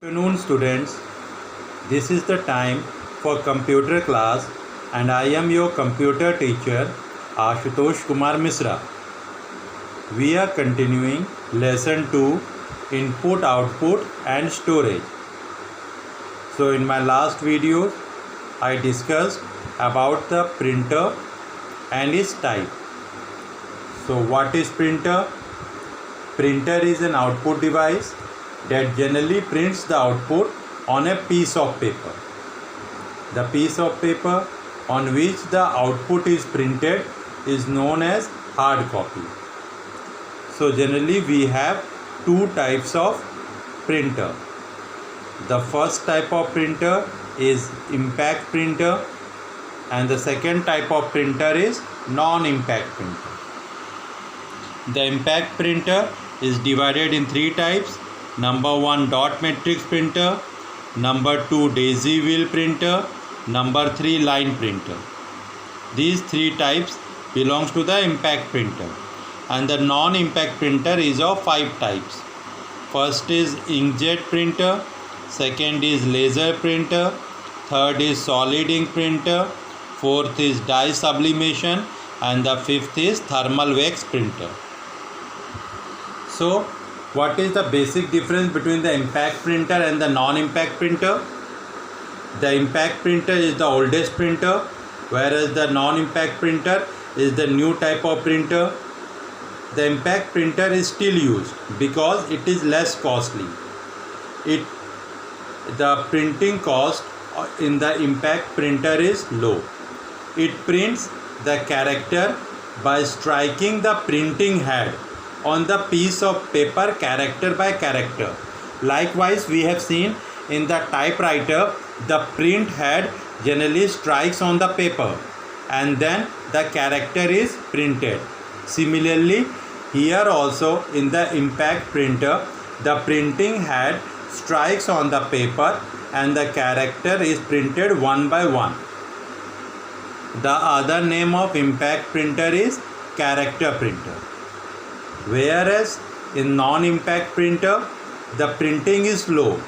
Good afternoon students, this is the time for computer class and I am your computer teacher Ashutosh Kumar Misra. We are continuing lesson 2 input, output and storage. So in my last video I discussed about the printer and its type. So what is printer? Printer is an output device that generally prints the output on a piece of paper. The piece of paper on which the output is printed is known as hard copy. So generally we have two types of printer. The first type of printer is impact printer and the second type of printer is non-impact printer. The impact printer is divided in three types. Number 1 dot matrix printer, number 2 daisy wheel printer, number 3 line printer. These three types belongs to the impact printer and the non-impact printer is of 5 types. First is inkjet printer, second is laser printer, third is solid ink printer, fourth is dye sublimation and the fifth is thermal wax printer. So what is the basic difference between the impact printer and the non-impact printer? The impact printer is the oldest printer, whereas the non-impact printer is the new type of printer. The impact printer is still used because it is less costly. The printing cost in the impact printer is low. It prints the character by striking the printing head on the piece of paper character by character. Likewise, we have seen in the typewriter the print head generally strikes on the paper and then the character is printed. Similarly, here also in the impact printer the printing head strikes on the paper and the character is printed one by one. The other name of impact printer is character printer. Whereas in non-impact printer the printing is slow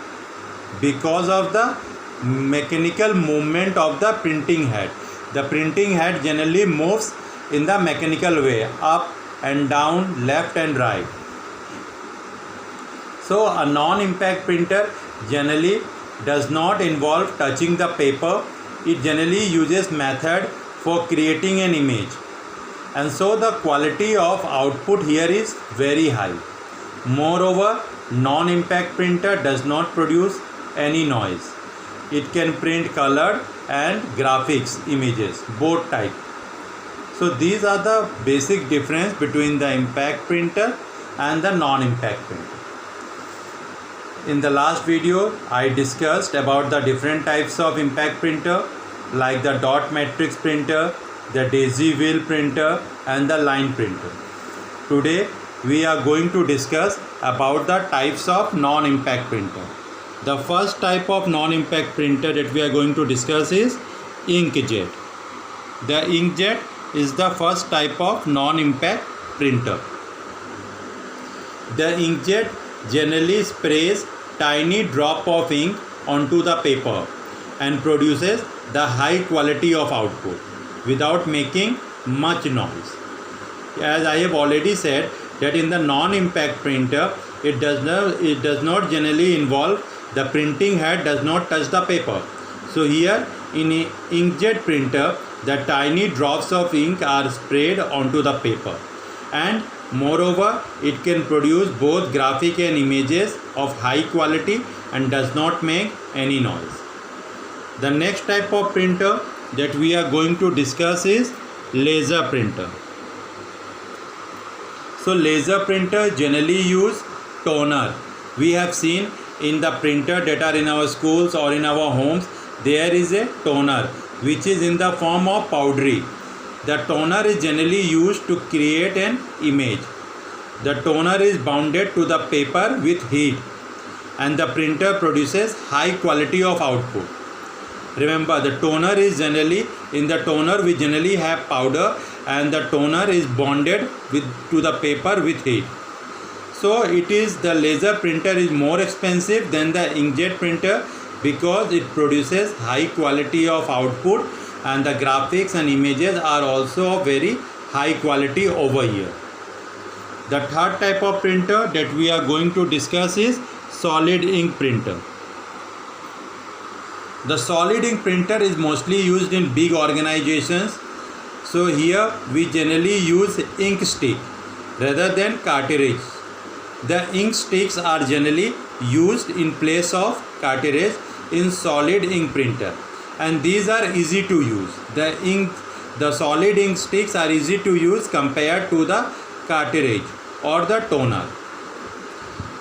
because of the mechanical movement of the printing head. The printing head generally moves in the mechanical way, up and down, left and right. So a non-impact printer generally does not involve touching the paper. It generally uses method for creating an image. And so the quality of output here is very high. Moreover, non-impact printer does not produce any noise. It can print colored and graphics images, both types. So these are the basic difference between the impact printer and the non-impact printer. In the last video, I discussed about the different types of impact printer like the dot matrix printer, the daisy wheel printer and the line printer. Today we are going to discuss about the types of non-impact printer. The first type of non-impact printer that we are going to discuss is inkjet. The inkjet is the first type of non-impact printer. The inkjet generally sprays tiny drop of ink onto the paper and produces the high quality of output without making much noise. As I have already said that in the non-impact printer it does not generally involve the printing head does not touch the paper. So here in a inkjet printer the tiny drops of ink are sprayed onto the paper and moreover it can produce both graphic and images of high quality and does not make any noise. The next type of printer that we are going to discuss is laser printer. So laser printer generally use toner. We have seen in the printer that are in our schools or in our homes there is a toner which is in the form of powdery. The toner is generally used to create an image. The toner is bounded to the paper with heat and the printer produces high quality of output. Remember, the toner is generally, in the toner we generally have powder and the toner is bonded to the paper with heat. So it is, the laser printer is more expensive than the inkjet printer because it produces high quality of output, and the graphics and images are also of very high quality over here. The third type of printer that we are going to discuss is solid ink printer. The solid ink printer is mostly used in big organizations. So here we generally use ink stick rather than cartridge. The ink sticks are generally used in place of cartridge in solid ink printer, and these are easy to use. The solid ink sticks are easy to use compared to the cartridge or the toner.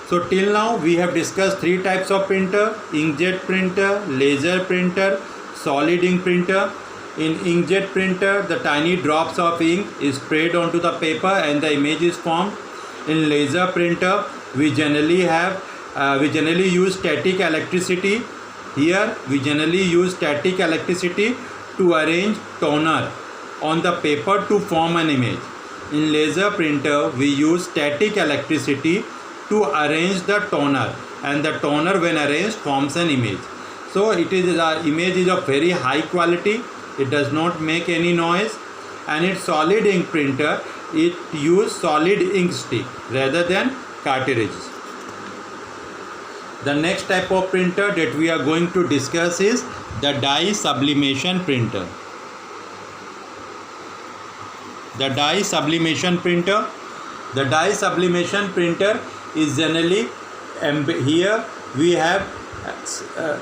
So till now we have discussed three types of printer: inkjet printer, laser printer, solid ink printer. In inkjet printer, the tiny drops of ink is sprayed onto the paper and the image is formed. In laser printer, we generally use static electricity. Here we generally use static electricity to arrange toner on the paper to form an image. In laser printer, we use static electricity to arrange the toner, and the toner when arranged forms an image. So it is, the image is of very high quality, it does not make any noise, and its solid ink printer, it use solid ink stick rather than cartridges. The next type of printer that we are going to discuss is the dye sublimation printer. The dye sublimation printer. The dye sublimation printer is generally, here we have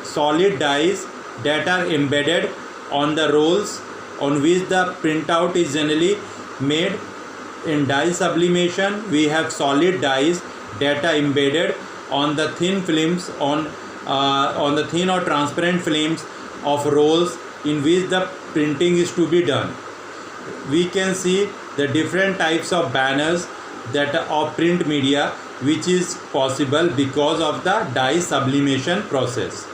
solid dyes that are embedded on the rolls on which the printout is generally made. In dye sublimation, we have solid dyes that are embedded on the thin films, on the thin or transparent films of rolls in which the printing is to be done. We can see the different types of banners that are of print media, which is possible because of the dye sublimation process.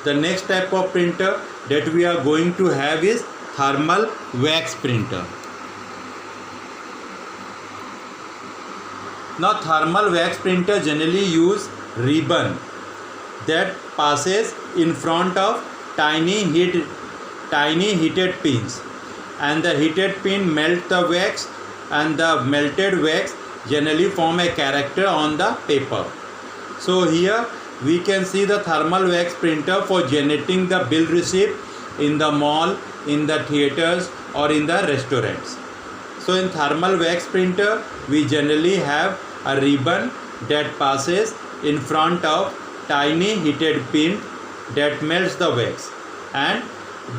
The next type of printer that we are going to have is thermal wax printer. Now thermal wax printer generally use ribbon that passes in front of tiny heated pins, and the heated pin melt the wax, and the melted wax generally form a character on the paper. So here we can see the thermal wax printer for generating the bill receipt in the mall, in the theaters, or in the restaurants. So in thermal wax printer, we generally have a ribbon that passes in front of tiny heated pin that melts the wax, and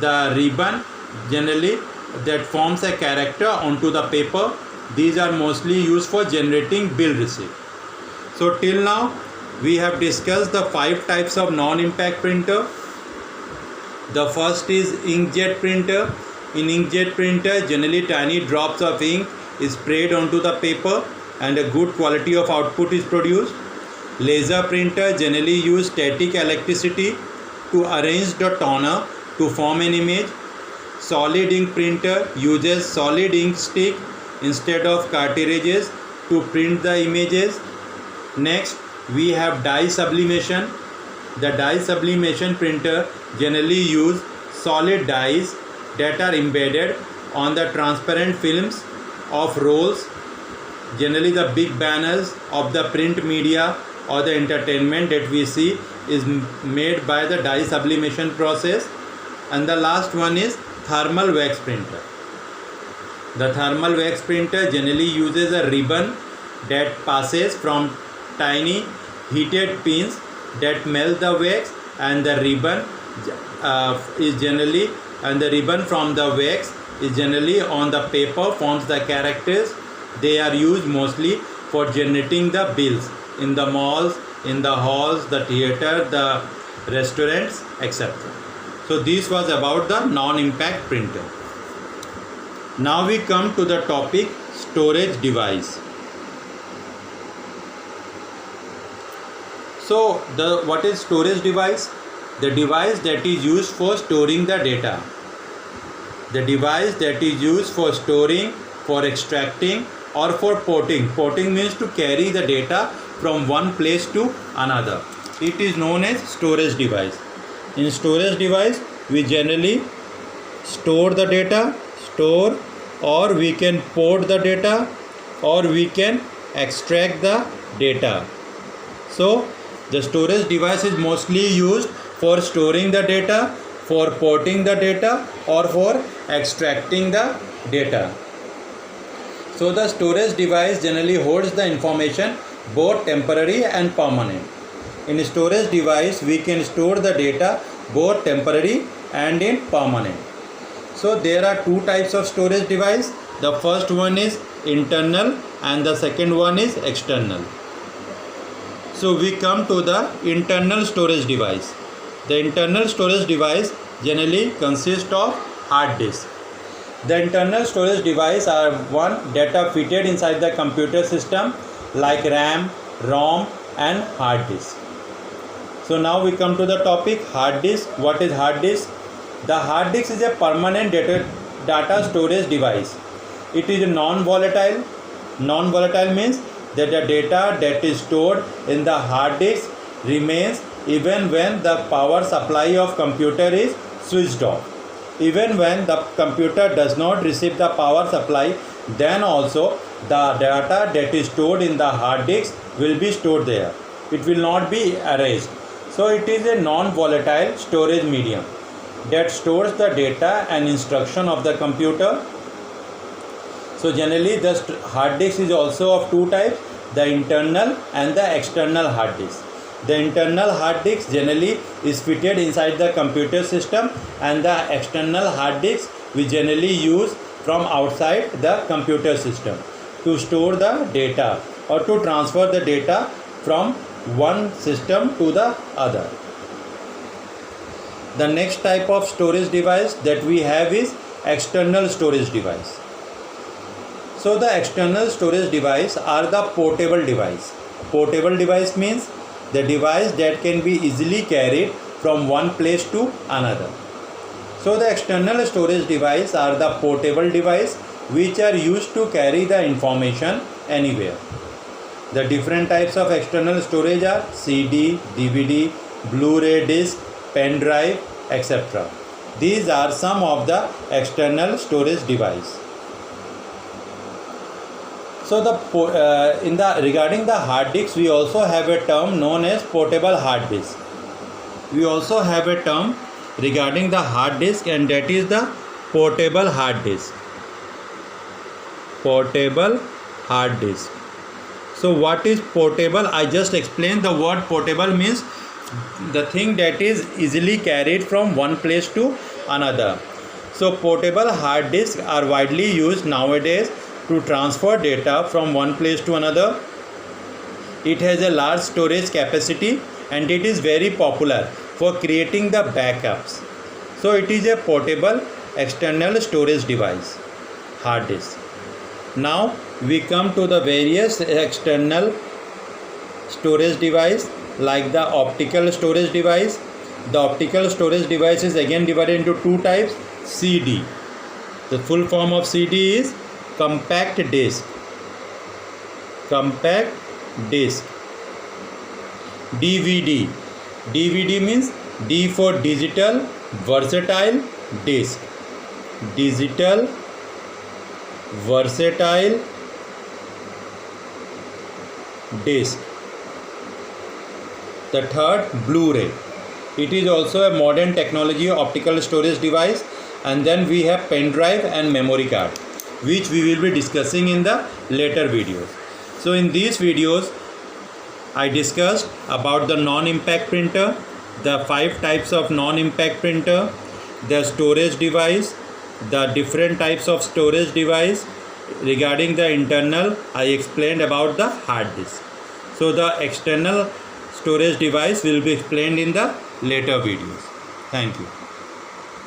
the ribbon generally that forms a character onto the paper. These are mostly used for generating bill receipt. So till now we have discussed the 5 types of non-impact printer. The first is inkjet printer. In inkjet printer, generally tiny drops of ink is sprayed onto the paper and a good quality of output is produced. Laser printer generally use static electricity to arrange the toner to form an image. Solid ink printer uses solid ink stick instead of cartridges to print the images. Next, we have dye sublimation. The dye sublimation printer generally use solid dyes that are embedded on the transparent films of rolls. Generally the big banners of the print media or the entertainment that we see is made by the dye sublimation process. And the last one is thermal wax printer. The thermal wax printer generally uses a ribbon that passes from tiny heated pins that melt the wax, and the ribbon from the wax is generally on the paper, forms the characters. They are used mostly for generating the bills in the malls, in the halls, the theater, the restaurants, etc. So this was about the non-impact printer. Now we come to the topic storage device. So what is storage device? The device that is used for storing the data. The device that is used for storing, for extracting, or for porting. Porting means to carry the data from one place to another. It is known as storage device. In storage device, we generally store the data, or we can port the data, or we can extract the data. So the storage device is mostly used for storing the data, for porting the data, or for extracting the data. So the storage device generally holds the information both temporary and permanent. In storage device, we can store the data both temporary and in permanent. So there are two types of storage device. The first one is internal and the second one is external. So we come to the internal storage device. The internal storage device generally consists of hard disk. The internal storage device are one data fitted inside the computer system like RAM, ROM and hard disk. So now we come to the topic hard disk. What is hard disk? The hard disk is a permanent data storage device. It is non-volatile. Non-volatile means that the data that is stored in the hard disk remains even when the power supply of computer is switched off. Even when the computer does not receive the power supply, then also the data that is stored in the hard disk will be stored there. It will not be erased. So it is a non-volatile storage medium that stores the data and instruction of the computer. So generally the hard disk is also of two types, the internal and the external hard disk. The internal hard disk generally is fitted inside the computer system, and the external hard disk we generally use from outside the computer system to store the data or to transfer the data from one system to the other. The next type of storage device that we have is external storage device. So the external storage device are the portable device. Portable device means the device that can be easily carried from one place to another. So the external storage device are the portable device which are used to carry the information anywhere. The different types of external storage are CD, DVD, Blu-ray disc, pen drive, etc. These are some of the external storage device. So regarding the hard disk, we also have a term known as portable hard disk. We also have a term regarding the hard disk, and that is the portable hard disk. Portable hard disk. So what is portable? I just explained. The word portable means the thing that is easily carried from one place to another. So portable hard disks are widely used nowadays to transfer data from one place to another. It has a large storage capacity and it is very popular for creating the backups. So it is a portable external storage device, hard disk. Now we come to the various external storage device like the optical storage device. The optical storage device is again divided into two types. CD. The full form of CD is compact disc. Compact disc. DVD. DVD means D for digital versatile disc. Digital versatile disc. The third, Blu-ray. It is also a modern technology optical storage device. And then we have pen drive and memory card, which we will be discussing in the later videos. So in these videos I discussed about the non-impact printer, the 5 types of non-impact printer, the storage device, the different types of storage device. Regarding the internal, I explained about the hard disk. So the external storage device will be explained in the later videos. Thank you.